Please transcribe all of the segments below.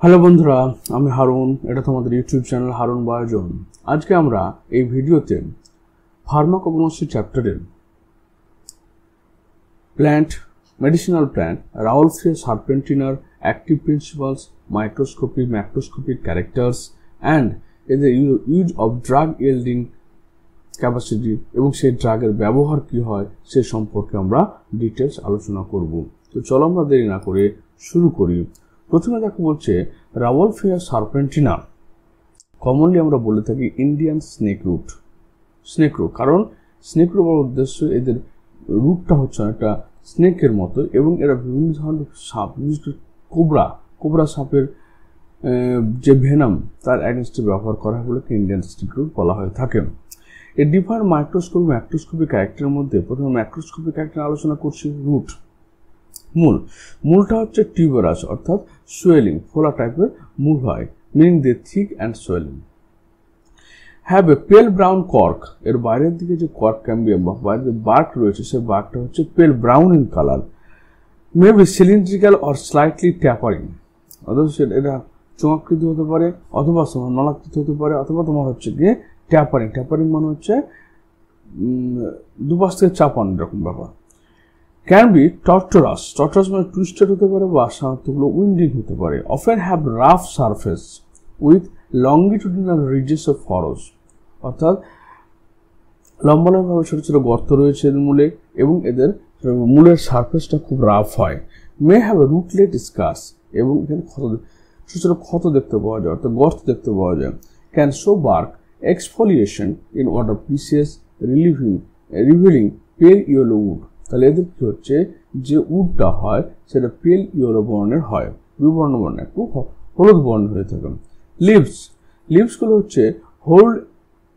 Hello বন্ধুরা, আমি হারুন। এটা তোমাদের ইউটিউব চ্যানেল হারুন বায়োজন। আজকে আমরা এই ভিডিওতে ফার্মাকোগনোসি চ্যাপ্টারের প্ল্যান্ট, মেডিসিনাল প্ল্যান্ট, রাউলফিয়া সার্পেন্টিনার active principles, microscopy, macroscopic characters and এদের use of drug yielding capacity এবং সেই ড্রাগের ব্যবহার কী হয় সে সম্পর্কে আমরা ডিটেলস আলোচনা করব। তো চলো আমরা দেরি না করে শুরু করি। প্রথমে দেখো বলছে রাউলফিয়া সার্পেন্টিনা, কমনলি আমরা বলে থাকি ইন্ডিয়ান স্নেক রুট। কারণ স্নেক রুট বলার উদ্দেশ্য এদের রুটটা হচ্ছে একটা স্নেকের মতো এবং এরা বিভিন্ন ধরনের সাপ, বিশেষ করে কোবরা সাপের যে ভেনাম তার অ্যাগেনস্টে ব্যবহার করা হয় বলে ইন্ডিয়ান স্নেক রুট বলা হয়ে থাকে। এর ডিফারেন্ট ম্যাক্রোস্কোপিক ক্যারেক্টারের মধ্যে প্রথমে ম্যাক্রোস্কোপিক ক্যারেক্টার আলোচনা করছি। রুট, মূলটা হচ্ছে টিউবারাস অর্থাৎ সোয়েলিং, ফোলা টাইপের মূল হয়, meaning they thick and swelling. Have a pale brown cork, এর বাইরের দিকে যে কর্ক ক্যাম্বিয়াম বা বাইরের বার্ক রয়েছে সে বার্কটা হচ্ছে পেল brown in colour, may be cylindrical or slightly tapering, অথবা এটা চোঙাকৃতি হতে পারে অথবা নলাকৃতি হতে পারে অথবা তোমার হচ্ছে গিয়ে ট্যাপারিং মানে হচ্ছে দুপাশ থেকে চাপানো এরকম ব্যাপার। ক্যান বি টর্টোরাস মানে টুইস্টেড হতে পারে বা সাধারণতগুলো উইন্ডিং হতে পারে। Often have rough surface with longitudinal ridges of furrows, অর্থাৎ লম্বালম্বভাবে ছোটো ছোটো গর্ত রয়েছে এদের মূলে এবং এদের মূলের সারফেসটা খুব রাফ হয়। মে হ্যাভ এ রুটলেট স্কার্স, এবং এখানে ছোটো ছোটো ক্ষত দেখতে পাওয়া যায় অর্থাৎ গর্ত দেখতে পাওয়া যায়। Can show bark exfoliation in water pieces revealing pale yellow wood, তাহলে এদের কি হচ্ছে যে উডটা হয় সেটা পেল ইয়েলো বর্ণের হয়, বিবর্ণ বর্ণের একটু হলুদ বর্ণ হয়ে থাকে। লিভসগুলো হচ্ছে হোল্ড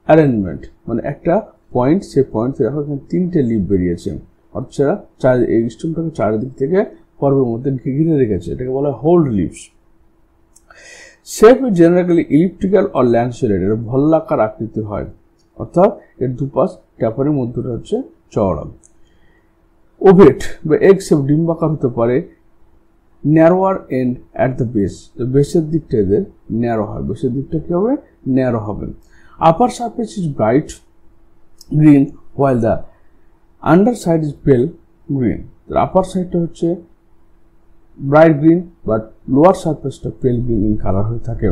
অ্যারেঞ্জমেন্ট, মানে একটা পয়েন্ট, সে পয়েন্ট থেকে দেখো এখানে তিনটে লিভ বেরিয়েছে অর্থাৎ এই স্টেমটাকে চারিদিক থেকে পর্বের মধ্যে ঘিরে রেখেছে, এটাকে বলা হয় whole leaves. Shape is generally elliptical or lanceolate, এর ভল্লাকার আকৃতির হয় অর্থাৎ এর দুপাশ ট্যাপারের মধ্যটা হচ্ছে চওড়া। ওভেট বা এগ শেপ ডিম্বাকার হতে পারে। ন্যারোয়ার এন্ড অ্যাট দ্য বেস, বেসের দিকটা এদের ন্যারো হয়, বেসের দিকটা কি হবে ন্যারো হবে। Upper surface is bright green while the under side is pale green, upper সাইডটা হচ্ছে ব্রাইট গ্রিন বাট লোয়ার সারফেসটা পেল গ্রিন ইন কালার হয়ে থাকে।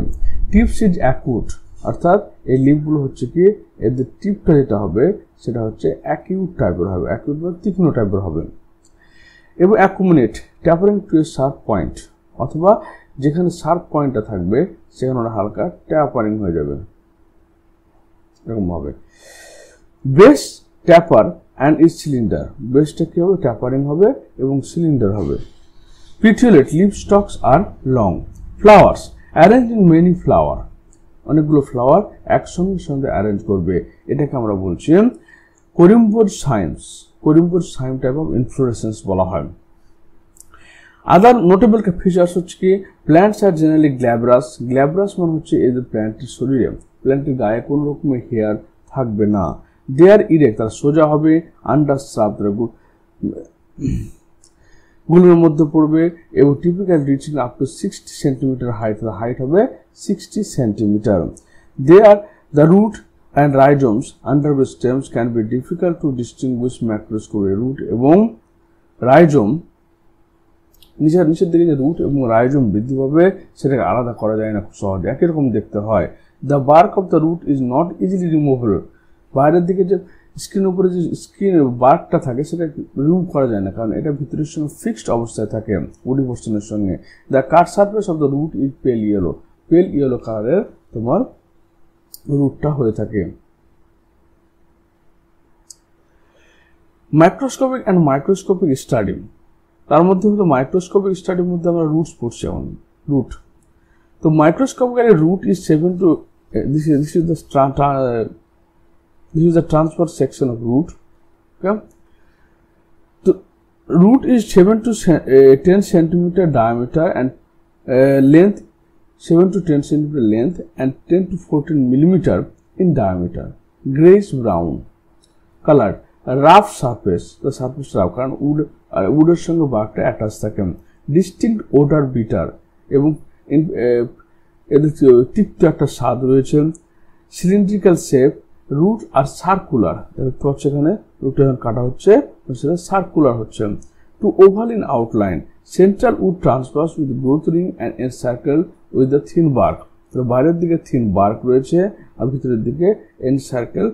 টিপস ইজ অ্যাকুট, অর্থাৎ এই লিভগুলো হচ্ছে কি এদের টিপটা যেটা হবে সেটা হচ্ছে অ্যাকিউট টাইপের হবে, অ্যাকিউট বা তীক্ষ্ণ টাইপের হবে। এবং অ্যাকুমুলেট ট্যাপারিং টু এ শার্প পয়েন্ট, অথবা যেখানে শার্প পয়েন্টটা থাকবে সেখানে ওরা হালকা ট্যাপারিং হয়ে যাবে এরকম হবে। Base taper and is cylinder, বেসটা কি হবে ট্যাপারিং হবে এবং সিলিন্ডার হবে। Petiolate leaf stalks are long. Flowers arrange in many flower, অনেকগুলো ফ্লাওয়ার একসঙ্গে অ্যারেঞ্জ করবে, এটাকে আমরা বলছি corymbose cyme type of inflorescence বলা হয়। আদার নোটেবল ফিচার্স হচ্ছে কি প্ল্যান্টস আর জেনারেলি গ্ল্যাব্রাস মানে হচ্ছে এদের প্ল্যান্টের শরীরে, প্ল্যান্টের গায়ে কোনো রকমের হেয়ার থাকবে না। দে আর ইরেক্ট, তারা সোজা হবে। আন্ডার স্রাব, তারা গুলোর মধ্যে পড়বে এবং typical reaching up to 60 centimeter height হবে 60 centimeter. They are the root and rhizomes under the stems can be difficult to distinguish macroscopic root এবং rhizome, নিচের দিকে যে রুট এবং রাইজোম বৃদ্ধি পাবে সেটাকে আলাদা করা যায় না খুব সহজে, একই রকম দেখতে হয়। The bark of the root is not easily removable, বাইরের দিকে যে স্কিনের উপরে যে বার্কটা থাকে সেটা রিমুভ করা যায় না কারণ এটা ভিতরের সঙ্গে ফিক্সড অবস্থায় থাকে উডি পোর্শনের সঙ্গে। The cut surface of the root is pale yellow কালারের তোমার রুটটা হয়ে থাকে। মাইক্রোস্কোপিক অ্যান্ড মাইক্রোস্কোপিক স্টাডি, তার মধ্যে হলো মাইক্রোস্কোপিক স্টাডির মধ্যে আমরা রুটস পড়ছি এখন রুট। তো microscopically root is 7 to this is the transverse section of root. Okay, so root is 7 to 10 centimeter diameter and length 7 to 10 centimeter length and 10 to 14 millimeter in diameter. Grayish brown colored, rough surface, the surface rough কারণ উডের সঙ্গে বার্কটা attach থাকে। Distinct order bitter এবং এদের তিক্ত একটা স্বাদ রয়েছে। Cylindrical shape, root আর circular, দেখতে পাচ্ছ এখানে রুট যখন কাটা হচ্ছে সেটা সার্কুলার হচ্ছে। To oval in outline, central wood transverse with growth ring and encircle with the thin bark. বাইরের দিকে থিন বার্ক রয়েছে আর ভিতরের দিকে এনসার্কেল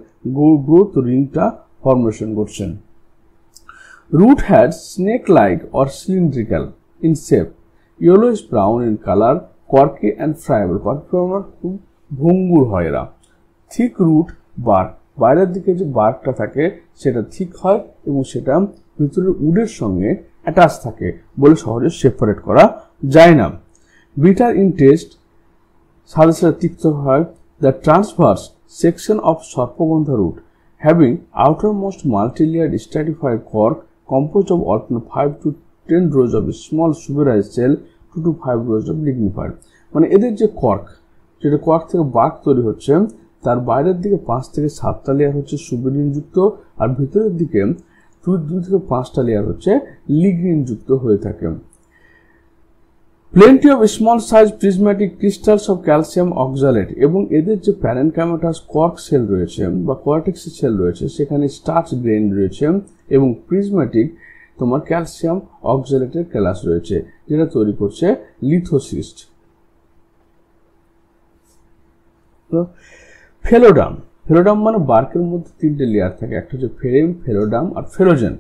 গ্রোথ রিংটা ফর্মেশন করছেন। Root heads snake-like or cylindrical in shape, yellowish brown in color, corky and friable. Corky খুব ভঙ্গুর হয় এরা। Thick root bark, বাইরের দিকে যে বার্কটা থাকে সেটা ঠিক হয় এবং সেটা ভিতরের উডের সঙ্গে অ্যাটাচ থাকে বলে সহজে সেপারেট করা যায় না। বিটার ইন টেস্ট, সাথে সাথে তিক্ত হয়। The transverse section of Sarpagandha root having outermost multi-layered stratified cork composed of alternate 5 to 10 rows of small suberized cell, 2 to 5 rows of lignified। মানে এদের যে কর্ক, যেটা কর্ক থেকে বার্ক তৈরি হচ্ছে তার বাইরের দিকে 5 থেকে 7টা লেয়ার হচ্ছে সুবেরিন যুক্ত আর ভিতরের দিকে 2 থেকে 5টা লেয়ার হচ্ছে লিগনিন যুক্ত হয়ে থাকে। Plenty of small size prismatic crystals of calcium oxalate এবং এদের যে প্যারেনকাইমাটাস কর্ক সেল রয়েছে বা কর্টেক্স সেল রয়েছে সেখানে স্টার্চ গ্রেন রয়েছে এবং প্রিজমেটিক তোমার ক্যালসিয়াম অক্সালেটের ক্যালাস রয়েছে যেটা তৈরি করছে লিথোসিস্ট। ফেলোডাম, ফেলোডাম মানে বার্কের মধ্যে 3টে লেয়ার থাকে, একটা হচ্ছে ফেরেম, ফেলোডাম আর phellogen.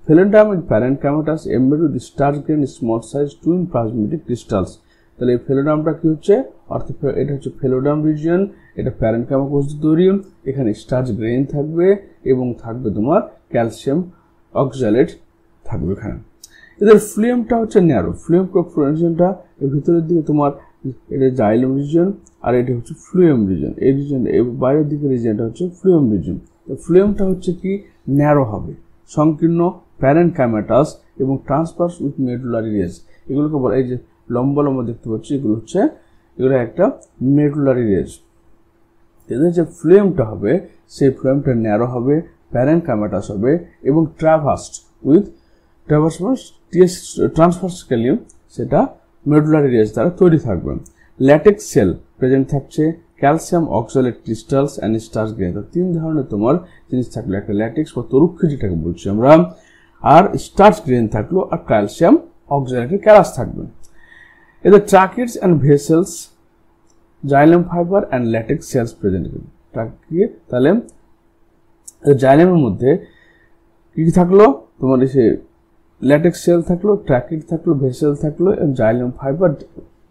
Phylloderm in parenchymatous embedded with starch grain small size twin prismatic crystals। তাহলে এই ফেলোডামটা কি হচ্ছে, অর্থাৎ এটা হচ্ছে ফেলোডাম রিজিয়ন, এটা প্যারেনকাইমা কোষ তৈরি, এখানে স্টার্চ গ্রেন থাকবে এবং থাকবে তোমার ক্যালসিয়াম অক্সালেট থাকবে এখানে। এদের ফ্লুয়েমটা হচ্ছে ন্যারো, ফ্লুয়েম রিজিয়নটা এর ভিতরের দিকে তোমার এটা জাইলেম রিজিয়ন আর এটা হচ্ছে ফ্লুয়েম রিজিয়ন। এই রিজিয়ন বাইরের দিকে রিজিয়নটা হচ্ছে ফ্লুয়েম রিজিয়ন। তো ফ্লুয়েমটা হচ্ছে কি ন্যারো হবে, সংকীর্ণ, প্যারেনকাইমাটাস এবং ট্রান্সভার্স উইথ মেডুলারি রেজ। এগুলোকে বলা, এই যে লম্বা লম্বা দেখতে পাচ্ছি এগুলো একটা মেডুলারি রেজ। এদের যে ফ্লেমটা হবে সেই ফ্লেমটা ন্যারো হবে, প্যারেনকাইমাটাস হবে এবং ট্রান্সভার্সিক্যালি সেটা মেডুলারি রেজ দ্বারা তৈরি থাকবে। ল্যাটেক্স সেল প্রেজেন্ট থাকছে, calcium oxalate crystals and starch grain. 3 ধরনের তোমার জিনিস থাকলো, একটা ল্যাটেক্স বা তরুক্ষী যেটাকে বলছি আমরা, আর স্টার্চ গ্রেন থাকলো আর ক্যালসিয়াম অক্সালেটের ক্যালাস থাকবে। এদের tracheids and vessels, xylem fiber and latex cells present. তাহলে জাইলেমের মধ্যে কি থাকলো, তোমার এসে ল্যাটেক্স সেল থাকলো, ট্রাকিড থাকলো, ভেসেল থাকলো এবং জাইলেম ফাইবার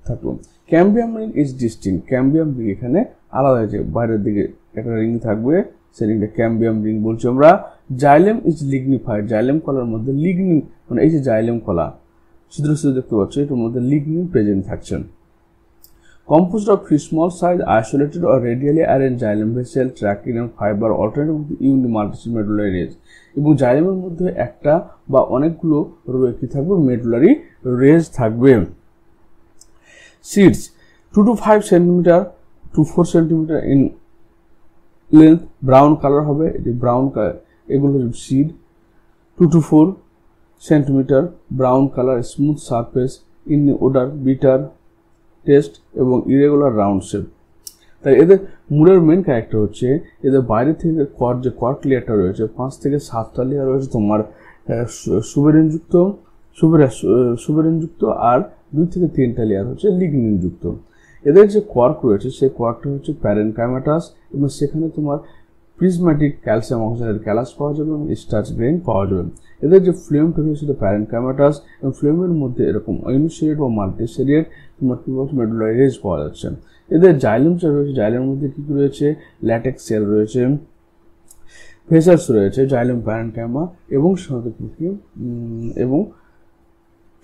থাকলো। Cambium ring is distinct, cambium ring এখানে আলাদা হয়েছে, বাইরের দিকে একটা রিং থাকবে, সেই রিংটা ক্যাম্বিয়াম রিং বলছি আমরা। জাইলেম ইজ লিগনিফাইড, জাইলেম কলার মধ্যে লিগনিন, মানে এই যে জাইলেম কলা শুধু দেখতে পাচ্ছ এটার মধ্যে লিগনিন প্রেজেন্ট থাকছেন। Composed of small size isolated or radially arrange xylem vessel, tracheid and fiber alternative uni multi medullary rays. এবং জাইলেমের মধ্যে একটা বা অনেকগুলো কি থাকবে, মেডুলারি রেজ থাকবে। Seeds 2 to 5 cm to 4 cm in length, brown color হবে, এই ব্রাউন এগুলো seed. 2 to 4 cm brown color, smooth surface, in odor, bitter taste এবং irregular round shape। তাই এদের মূলের মেন ক্যারেক্টার হচ্ছে এদের বাইরে থেকে যে কর্ক লেয়ারটা রয়েছে 5 থেকে 7টা লেয়ার রয়েছে তোমার সুবেরিন যুক্ত আর 2 থেকে 3টা লেয়ার হচ্ছে লিগনিন যুক্ত। এদের যে কর্ক রয়েছে সেই কর্কটা হচ্ছে প্যারেনকাইমাটাস এবং সেখানে তোমার প্রিজমেটিক ক্যালসিয়াম অক্সালেট ক্যালাস পাওয়া যাবে এবং স্টার্চ গ্রেন পাওয়া যাবে। এদের যে ফ্লেমটা রয়েছে সেটা প্যারেনকাইমাটাস এবং ফ্লেমের মধ্যে এরকম ইউনিসেরিয়েট বা মাল্টিসেরিয়েট তোমার কি বলছে মেডুলারি রেজ পাওয়া যাচ্ছে। এদের জাইলেম যে রয়েছে, জাইলেমের মধ্যে কি রয়েছে, ল্যাটেক্স সেল রয়েছে, ভেসেলস রয়েছে, জাইলেম প্যারেনকাইমা এবং সাথে কি এবং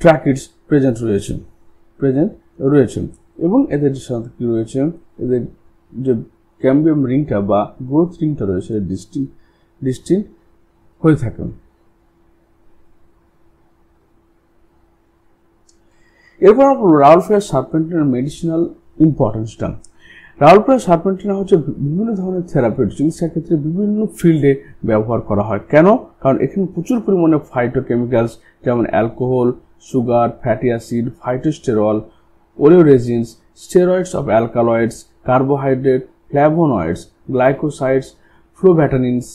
ট্রাকিডস প্রেজেন্ট রয়েছে এবং এদের যে সাথে কি রয়েছে, এদের যে ক্যাম্বিয়াম রিংটা বা গ্রোথ রিংটা রয়েছে ডিস্টিংক্ট হয়ে থাকে। এরপর রাউলফেয়ার সার্পেন্টিনার মেডিসিনাল ইম্পর্টেন্সটা। রাউলফেয়ার সার্পেন্টিনা হচ্ছে বিভিন্ন ধরনের থেরাপিউটিক চিকিৎসার ক্ষেত্রে বিভিন্ন ফিল্ডে ব্যবহার করা হয়। কেন? কারণ এখানে প্রচুর পরিমাণে ফাইটোকেমিক্যালস যেমন alcohol, sugar, fatty acid, phytosterol, oleoresins, steroids of alkaloids, carbohydrate, flavonoids, glycosides, flavonoids,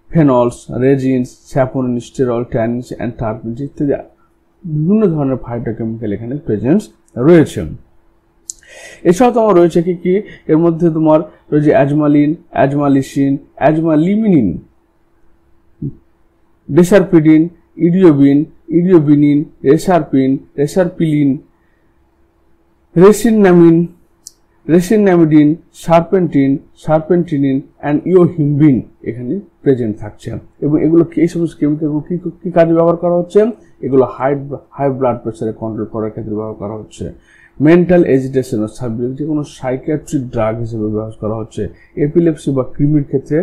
phenols, resins, saponin, sterol, tannins and terpenes ইত্যাদি বিভিন্ন ধরনের ফাইটোকেমিক্যাল এখানে প্রেজেন্স রয়েছে। এছাড়াও তোমার রয়েছে কি কি, এর মধ্যে তোমার রয়েছে অ্যাজমালিন, অ্যাজমালিসিন, অ্যাজমালিমিনিন, ডেসারপিডিন, ইডিওবিন, ইডিওবিনিন, রেসারপিন, রেসারপিলিন, রেসিনামিন, রেসিনামিডিন, সারপেন্টিন, সারপেন্টিনিন অ্যান্ড ইওহিম্বিন এখানে প্রেজেন্ট থাকছে। এবং এগুলো এই সমস্ত কেমিক্যালগুলো কি কাজে ব্যবহার করা হচ্ছে? এগুলো হাই ব্লাড প্রেসারে কন্ট্রোল করার ক্ষেত্রে ব্যবহার করা হচ্ছে। মেন্টাল এজিটেশন ও সাবজেক্ট যে কোনো সাইকিয়াট্রিক ড্রাগ হিসেবে ব্যবহার করা হচ্ছে। এপিলেপসি বা কৃমির ক্ষেত্রে,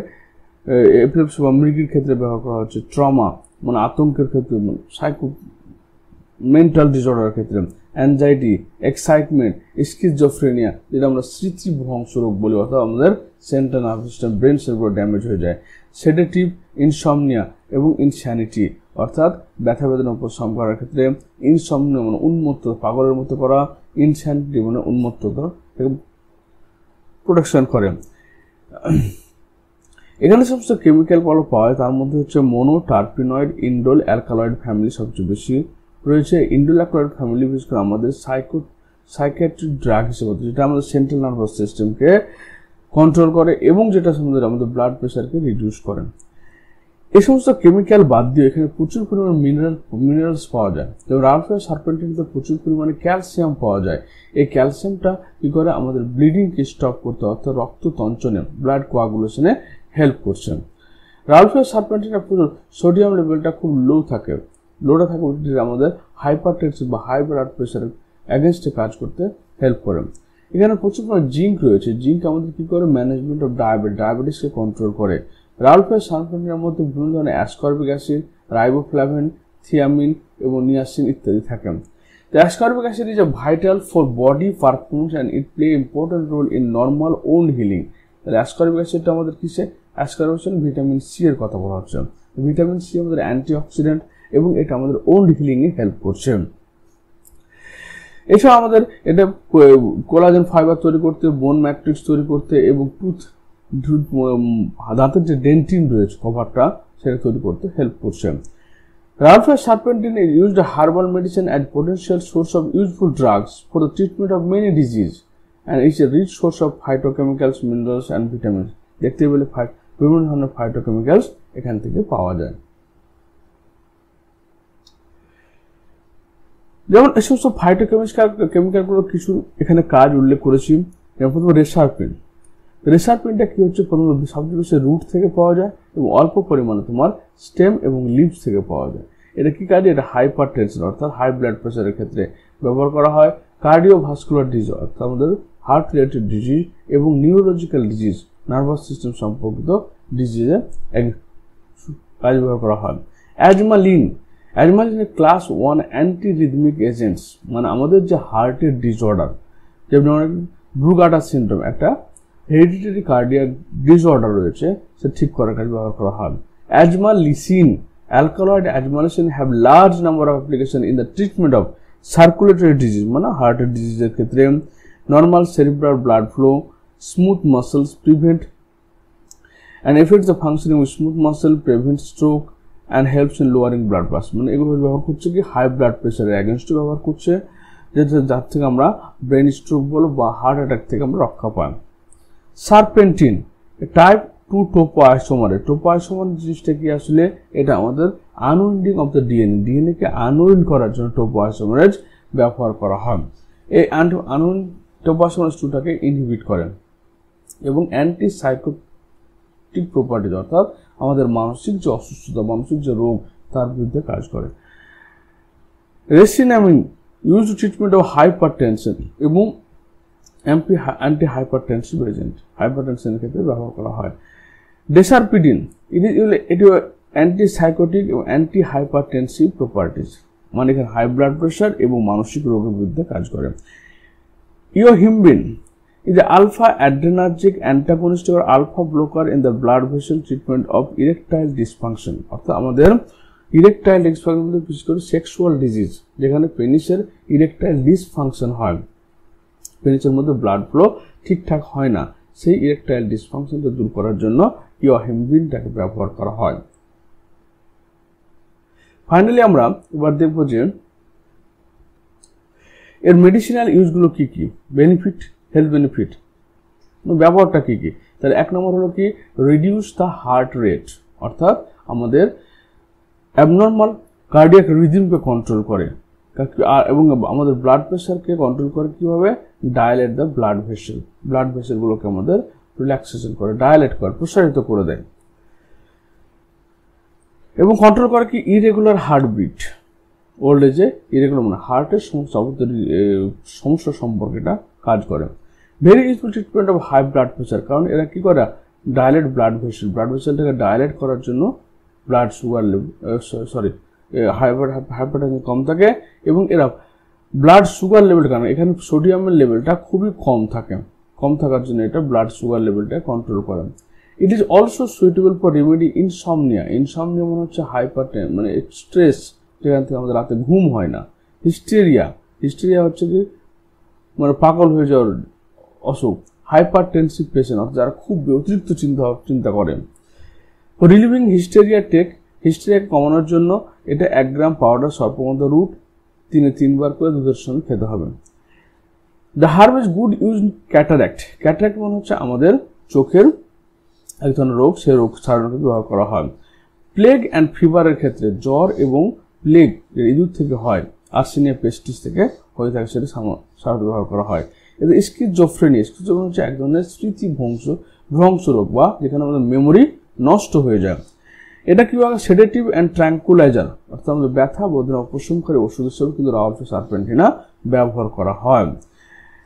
এপিলেপসি বা মৃগীর ক্ষেত্রে ব্যবহার করা হচ্ছে। ট্রমা মানে আতঙ্কের ক্ষেত্রে, মেন্টাল ডিসঅর্ডারের ক্ষেত্রে। অ্যাংজাইটি, এক্সাইটমেন্ট, স্কিজোফ্রেনিয়া যেটা আমরা স্মৃতিভ্রংশ রোগ বলি, অর্থাৎ আমাদের সেন্ট্রাল নার্ভাস সিস্টেম, ব্রেন সেলগুলো ড্যামেজ হয়ে যায়। সেডেটিভ, ইনসমনিয়া এবং ইনস্যানিটি অর্থাৎ ব্যথা বেদনা উপশম করার ক্ষেত্রে। ইনসমনিয়া মানে উন্মত্ততা, পাগলের মতো করা। ইনস্যানিটি মানে উন্মত্ততা থেকে প্রোটেকশন করে। এখানে সমস্ত কেমিক্যালগুলো পাওয়া যায়, তার মধ্যে হচ্ছে মোনো, টার্পিনয়েড, ইন্ডোল, অ্যালকালয়েড ফ্যামিলি সবচেয়ে বেশি রয়েছে। ইন্ডোল অ্যালকালয়েড ফ্যামিলি বিশেষ করে আমাদের সাইকিয়াট্রিক ড্রাগ হিসেবে, যেটা আমাদের সেন্ট্রাল নার্ভাস সিস্টেমকে কন্ট্রোল করে এবং যেটা আমাদের ব্লাড প্রেশারকে রিডিউস করে। এই সমস্ত কেমিক্যাল বাদ দিয়ে এখানে প্রচুর পরিমাণে মিনারেলস পাওয়া যায়। যেমন রালফেয়ার সারপেন্টিনতে প্রচুর পরিমাণে ক্যালসিয়াম পাওয়া যায়। এই ক্যালসিয়ামটা কি করে? আমাদের ব্লিডিংকে স্টপ করতে, অর্থাৎ রক্ত তঞ্চনে, ব্লাড কোয়াগুলেশনে হেল্প করছে। রালফেয়ার সারপেন্টিনে প্রচুর সোডিয়াম লেভেলটা খুব লোটা থাকে, আমাদের হাইপারটেনশন বা হাই ব্লাড প্রেশারের অ্যাগেনস্টে কাজ করতে হেল্প করে। এখানে প্রচুর পরিমাণে জিঙ্ক রয়েছে। জিঙ্ক আমাদের কি করে? ম্যানেজমেন্ট অফ ডায়াবেটিসকে কন্ট্রোল করে। রালফেয়ার সারপেন্টিনের মধ্যে বিভিন্ন ধরনের অ্যাসকর্বিক অ্যাসিড, রাইবোফ্লাভিন, থিয়ামিন এবং নিয়াসিন ইত্যাদি থাকে। The ascorbic acid is a vital for body performance and it play important role in normal wound healing. তাহলে ascorbic acidটা আমাদের কিসে? ascorbic ভিটামিন সি এর কথা বলা হচ্ছে। ভিটামিন সি আমাদের অ্যান্টিঅক্সিডেন্ট এবং এটা আমাদের wound healing এ হেল্প করছে। এছাড়া আমাদের এটা কোলাজেন ফাইবার তৈরি করতে, বোন ম্যাট্রিক্স তৈরি করতে এবং দাঁতের যে ডেন্টিন রয়েছে কভারটা সেটা তৈরি করতে হেল্প করছে। Rahlfeld serpentine is used as herbal medicine and potential source of useful drugs for the treatment of many diseases and is a rich source of phytochemicals, minerals and vitamins. দেখতে পেলে বিভিন্ন ধরনের phytochemicals এখান থেকে পাওয়া যায়। যেমন এই সমস্ত phytochemicalগুলো কিছু এখানে কাজ উল্লেখ করেছি। যেমন প্রথমে রেসারপিনটা কি হচ্ছে? প্রথমত সবচেয়ে বেশি রুট থেকে পাওয়া যায় এবং অল্প পরিমাণে তোমার স্টেম এবং লিভস থেকে পাওয়া যায়। এটা কি কাজে? এটা হাইপারটেনশন অর্থাৎ হাই ব্লাড প্রেশারের ক্ষেত্রে ব্যবহার করা হয়। কার্ডিওভাস্কুলার ডিজিজ অর্থাৎ আমাদের হার্ট রিলেটেড ডিজিজ এবং নিউরোলজিক্যাল ডিজিজ, নার্ভাস সিস্টেম সম্পর্কিত ডিজিজে কাজে ব্যবহার করা হয়। Ajmaline class 1 antiarrhythmic agents, মানে আমাদের যে হার্টের ডিসঅর্ডার, যেমন ব্রুগাডা সিনড্রোম একটা হেরিডিটারি কার্ডিয়াক ডিসঅর্ডার রয়েছে, সে ঠিক করার কাজে ব্যবহার করা হয়। Ajmalicine, alkaloid ajmalicine have large number of application in the treatment of circulatory disease, মানে হার্টের ডিজিজের ক্ষেত্রে। Normal cerebral blood flow, smooth muscles, prevent and effects the functioning with smooth muscle, prevent stroke and helps in lowering blood pressure, মানে এগুলো ব্যবহার করছে কি high blood প্রেশারের অ্যাগেনস্টে ব্যবহার করছে, যার থেকে আমরা ব্রেন স্ট্রোক বলো বা হার্ট অ্যাটাক থেকে আমরা রক্ষা পাই। সারপেন্টিন টাইপ 2 টোপোআইসোমার জিনিসটা কি আসলে? এটা আমাদের unwinding of the DNA K unwind করার জন্য টোপোআইসোমারেজ ব্যবহার করা হয়। এই টোপোআইসোমারেজ 2টাকে ইনহিবিট করে এবং অ্যান্টি সাইকোটিক প্রপার্টিজ অর্থাৎ আমাদের মানসিক যে অসুস্থতা, মানসিক যে রোগ তার বিরুদ্ধে কাজ করে। Rescinnamine use to treatment of hypertension এবং অ্যান্টি হাইপারটেনসিভ এজেন্ট, হাইপারটেনশনের ক্ষেত্রে ব্যবহার করা হয়। ডেসারপিডিন এটি অ্যান্টিসাইকোটিক এবং অ্যান্টি হাইপারটেনসিভ প্রপার্টিজ, মানে এখানে হাই ব্লাড প্রেশার এবং মানসিক রোগের বিরুদ্ধে কাজ করে। ইওহিম্বিন is the alpha adrenergic antagonist or alpha blocker in the blood vessel treatment of erectile dysfunction, অর্থাৎ আমাদের ইরেকটাইল ডিসফাংশন বিশেষ করে সেক্সুয়াল ডিজিজ, যেখানে পেনিসের ইরেকটাইল ডিসফাংশন হয়, পেনিসের মধ্যে ব্লাড ফ্লো ঠিকঠাক হয় না, সেই ইরেকটাইল ডিসফাংশনকে দূর করার জন্য ইওহেমব্রিনটাকে ব্যবহার করা হয়। ফাইনালি আমরা এবার দেখব যে এর মেডিসিনাল ইউজগুলো কি কি, বেনিফিট, হেলথ বেনিফিট, ব্যবহারটা কি কি। তাহলে 1 নম্বর হলো কি রিডিউস দ্য হার্ট রেট, অর্থাৎ আমাদের অ্যাবনর্মাল কার্ডিয়াক রিদমকে কন্ট্রোল করে এবং আমাদের ব্লাড প্রেশারকে কন্ট্রোল করে কিভাবে, ডায়ালেট দ্য ব্লাড ভেসেল, ব্লাড ভেসেলগুলোকে আমাদের রিল্যাক্সেশন করে, ডায়ালেট করে, প্রসারিত করে দেয় এবং কন্ট্রোল করে কি ইরেগুলার হার্টবিট, ওল্ড এজে ইরেগুলার মানে হার্টের সমস্যা সম্পর্কে এটা কাজ করে। Very useful treatment of high blood pressure, কারণ এরা কি করে ডায়ালেট ব্লাড ভেসেল, ব্লাড ভেসেলটাকে ডায়ালেট করার জন্য ব্লাড সুগার লেভেল হাইপারটেনশন কম থাকে এবং এরা ব্লাড সুগার লেভেল, কারণ এখানে সোডিয়ামের লেভেলটা খুবই কম থাকে, কম থাকার জন্য এটা ব্লাড সুগার লেভেলটা কন্ট্রোল করে। ইট is also suitable for remedy insomnia, insomnia মানে হচ্ছে হাইপারটেনশন মানে স্ট্রেস, যেখান থেকে আমাদের রাতে ঘুম হয় না। হিস্টেরিয়া, হিস্টেরিয়া হচ্ছে কি মানে পাগল হয়ে যাওয়ার অসুখ। হাইপারটেনসিভ পেশেন্ট, অর্থাৎ যারা খুব অতিরিক্ত চিন্তা করেন। রিলিভিং হিস্টেরিয়া টেক, হিস্টেরিয়াকে কমানোর জন্য এটা 1 গ্রাম পাউডার সর্পগন্ধ রুট 3 বার করে দুধের সঙ্গে খেতে হবে। The herb is good use cataract, cataract মানে হচ্ছে আমাদের চোখের এক ধরনের রোগ, সেই রোগ সারানোর ক্ষেত্রে ব্যবহার করা হয়। প্লেগ অ্যান্ড ফিভারের ক্ষেত্রে জ্বর এবং প্লেগ ইঁদুর থেকে হয়, আর্সেনিয়া পেস্টিস থেকে হয়ে থাকে, সেটা সারাতে ব্যবহার করা হয়। এতে স্কিজোফ্রেনিয়া, স্কিজোফ্রেনিয়া হচ্ছে এক ধরনের স্মৃতিভ্রংশ রোগ বা যেখানে আমাদের মেমোরি নষ্ট হয়ে যায়। এটা কিভাবে সেডেটিভ অ্যান্ড ট্র্যাঙ্কুলাইজার, অর্থাৎ আমাদের ব্যথা বেদনা উপশমকারী ওষুধ হিসেবে কিন্তু রাউলফে সার্পেন্টিনা ব্যবহার করা হয়।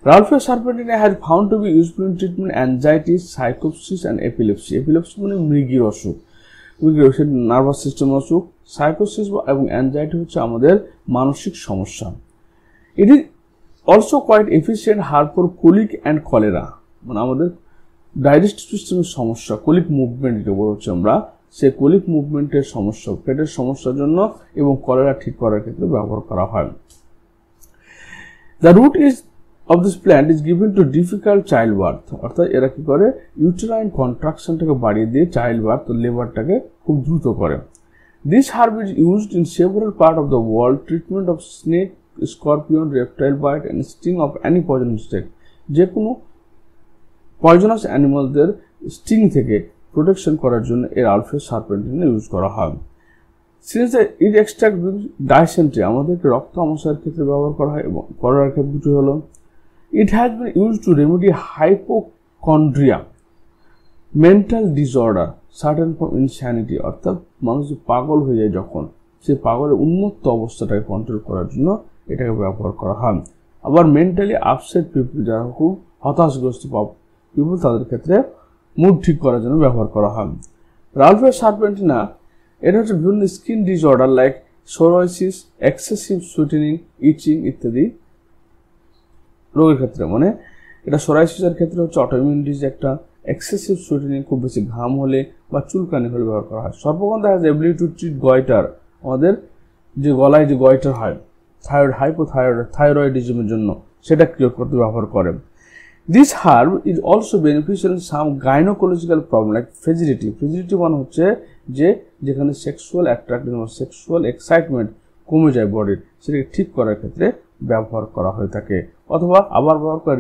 Rauwolfia serpentina has found to be useful in treatment anxiety, সাইকোসিস অ্যান্ড এপিলেপসি। এপিলেপসি মানে মৃগীর অসুখ, নার্ভাস সিস্টেম অসুখ। সাইকোসিস এবং অ্যাংজাইটি হচ্ছে আমাদের মানসিক সমস্যা। It is also quite efficient herb for colic and cholera, মানে আমাদের ডাইজেস্টিভ সিস্টেমের সমস্যা, কোলিক মুভমেন্ট যেটা বলছি আমরা, সেই কোলিক মুভমেন্টের সমস্যা, পেটের সমস্যার জন্য এবং কলেরা ঠিক করার ক্ষেত্রে ব্যবহার করা হয়। The root is of this plant is given to difficult child birth, অর্থাৎ এরা কি করে ইউটেরাইন কন্ট্রাকশনটাকে বাড়িয়ে দিয়ে চাইল্ড বার্থ লেবারটাকে খুব দ্রুত করে। This herb is used in several part of the world, treatment of snake, scorpion, reptile bite and sting of any poisonous insect, যে কোনো পয়জনাস অ্যানিমালদের স্টিং থেকে প্রোটেকশন করার জন্য এর রাউলফে সার্পেন্টিনা ইউজ করা হয়। সিন্স ইট এক্সট্রাক্ট ডাইসেন্ট্রি, আমাদেরকে রক্ত আমসার ক্ষেত্রে ব্যবহার করা হয় এবং করার ক্ষেত্রে দুটো হলো। It has been use to remedy hypochondria, mental disorder, certain form insanity, অর্থাৎ মানুষ পাগল হয়ে যায় যখন, সেই পাগলের উন্মত্ত অবস্থাটাকে কন্ট্রোল করার জন্য এটাকে ব্যবহার করা হয়। আবার মেন্টালি আপসেট পিপল, যারা খুব হতাশগ্রস্ত পিপল, তাদের ক্ষেত্রে মুড ঠিক করার জন্য ব্যবহার করা হয়। রাউলফে সার্পেন্টিনা এটা হচ্ছে বিভিন্ন skin disorder like psoriasis, excessive sweating, itching ইত্যাদি রোগের ক্ষেত্রে, মানে এটা সোরাইসিসের ক্ষেত্রে হচ্ছে অটোইমিউন ডিজিজ একটা, এক্সেসিভ সুইটেনিং খুব বেশি ঘাম হলে বা চুলকানি হলে ব্যবহার করা হয়। Sarpagandha has ability to treat goitre, আমাদের যে গলায় যে গয়টার হয়, থাইরয়েডিজমের জন্য সেটা কিওর করতে ব্যবহার করে। This herb is also beneficial in some gynecological problem like frigidity. Frigidity মানে হচ্ছে যে যেখানে সেক্সুয়াল অ্যাট্রাকশন বা সেক্সুয়াল এক্সাইটমেন্ট কমে যায় বডির, সেটাকে ঠিক করার ক্ষেত্রে ব্যবহার করা হয়ে থাকে। অথবা আবার ব্যবহার করা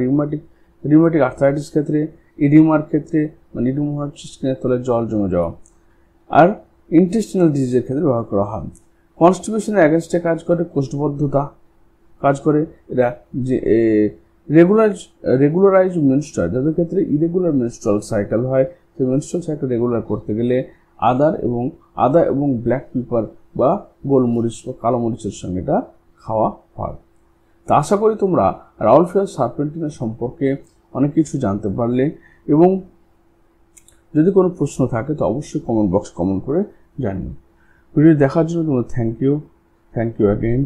রিউমেটিক আর্থ্রাইটিস ক্ষেত্রে, ইডিমার ক্ষেত্রে, মানে ইডিমা হচ্ছে স্কিনের তলায় জল জমে যাওয়া, আর ইন্টেস্টিনাল ডিজিজের ক্ষেত্রে ব্যবহার করা হয়। কনস্টিপেশনের অ্যাগেনস্টে কাজ করে, কোষ্ঠবদ্ধতা কাজ করে। এটা যে রেগুলারাইজ মেনস্ট্রুয়াল, যাদের ক্ষেত্রে ইরেগুলার মেনস্ট্রুয়াল সাইকেল হয়, সেই মেনস্ট্রুয়াল সাইকেল রেগুলার করতে গেলে আদা এবং ব্ল্যাক পেপার বা গোলমরিচ বা কালো মরিচের সঙ্গে এটা খাওয়া হয়। তা আশা করি তোমরা রাউলফে সার্পেন্টিনা সম্পর্কে অনেক কিছু জানতে পারলে, এবং যদি কোনো প্রশ্ন থাকে তো অবশ্যই কমেন্ট বক্স কমেন্ট করে জানিও। ভিডিও দেখার জন্য তোমার থ্যাংক ইউ অ্যাগেইন।